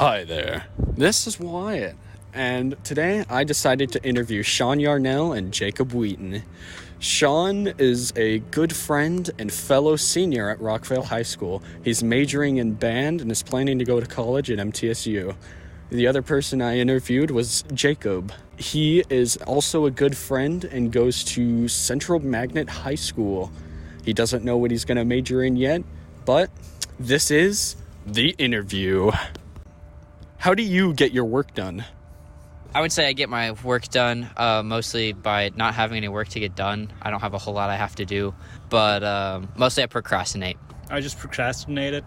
Hi there, this is Wyatt, and today I decided to interview Sean Yarnell and Jacob Wheaton. Sean is a good friend and fellow senior at Rockville High School. He's majoring in band and is planning to go to college at MTSU. The other person I interviewed was Jacob. He is also a good friend and goes to Central Magnet High School. He doesn't know what he's going to major in yet, but this is the interview. How do you get your work done? I would say I get my work done mostly by not having any work to get done. I don't have a whole lot I have to do, but mostly I procrastinate. I just procrastinate it.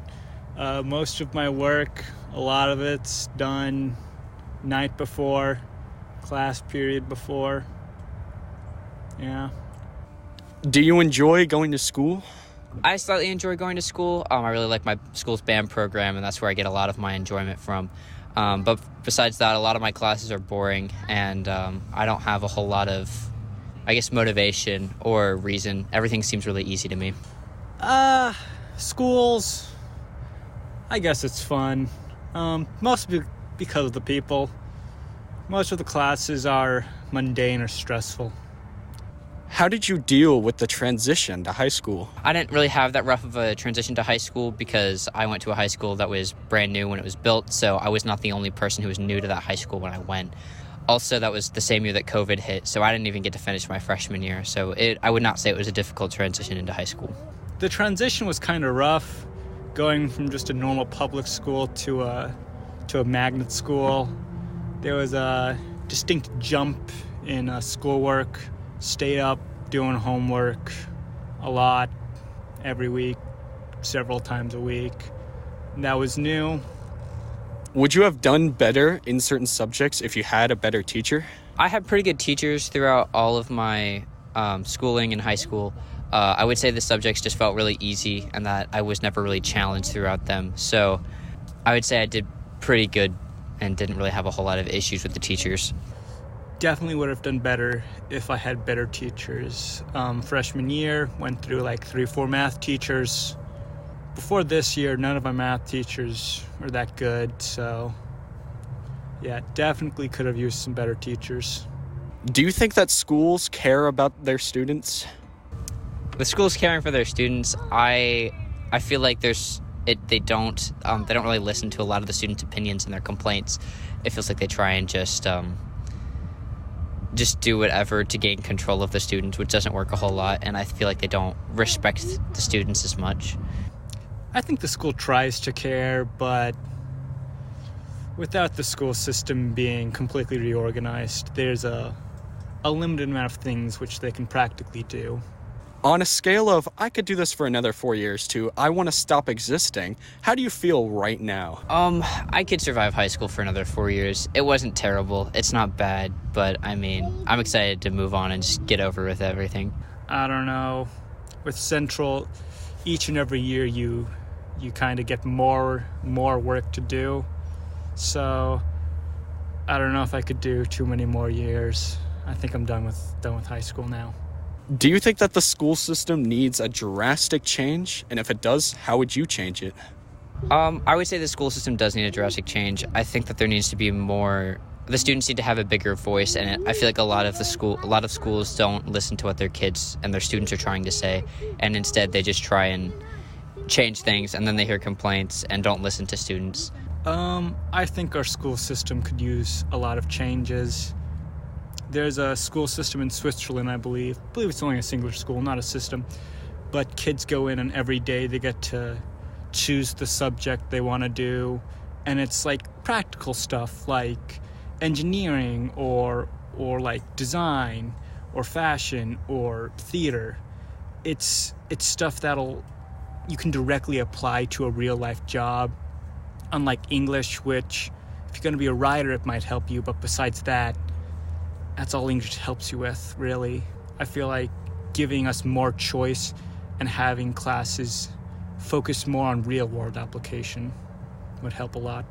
Most of my work, a lot of it's done night before, class period before. Yeah. Do you enjoy going to school? I slightly enjoy going to school. I really like my school's band program, and that's where I get a lot of my enjoyment from. But besides that, a lot of my classes are boring, and I don't have a whole lot of, motivation or reason. Everything seems really easy to me. Schools, I guess it's fun. Mostly because of the people. Most of the classes are mundane or stressful. How did you deal with the transition to high school? I didn't really have that rough of a transition to high school because I went to a high school that was brand new when it was built, so I was not the only person who was new to that high school when I went. Also, that was the same year that COVID hit, so I didn't even get to finish my freshman year, so I would not say it was a difficult transition into high school. The transition was kind of rough, going from just a normal public school to a magnet school. There was a distinct jump in schoolwork. Stayed up doing homework a lot every week, several times a week. That was new. Would you have done better in certain subjects if you had a better teacher? I had pretty good teachers throughout all of my schooling in high school. I would say the subjects just felt really easy and that I was never really challenged throughout them. So I would say I did pretty good and didn't really have a whole lot of issues with the teachers. Definitely would have done better if I had better teachers. Freshman year, went through like 3 or 4 math teachers. Before this year, none of my math teachers were that good, so yeah, definitely could have used some better teachers. Do you think that schools care about their students? The schools caring for their students, I feel like they don't really listen to a lot of the students' opinions and their complaints. It feels like they try and just do whatever to gain control of the students, which doesn't work a whole lot, and I feel like they don't respect the students as much. I think the school tries to care, but without the school system being completely reorganized, there's a limited amount of things which they can practically do. On a scale of, I could do this for another 4 years to, I want to stop existing, how do you feel right now? I could survive high school for another 4 years. It wasn't terrible. It's not bad, but I'm excited to move on and just get over with everything. I don't know. With Central, each and every year you kind of get more work to do. So I don't know if I could do too many more years. I think I'm done with high school now. Do you think that the school system needs a drastic change? And if it does, how would you change it? I would say the school system does need a drastic change. I think that there needs to be more. The students need to have a bigger voice, and I feel like a lot of schools don't listen to what their kids and their students are trying to say, and instead they just try and change things, and then they hear complaints and don't listen to students. I think our school system could use a lot of changes. There's a school system in Switzerland, I believe. I believe it's only a singular school, not a system. But kids go in and every day they get to choose the subject they want to do. And it's like practical stuff like engineering or like design or fashion or theater. It's stuff you can directly apply to a real life job. Unlike English, which if you're going to be a writer, it might help you. But besides that, that's all English helps you with, really. I feel like giving us more choice and having classes focus more on real-world application would help a lot.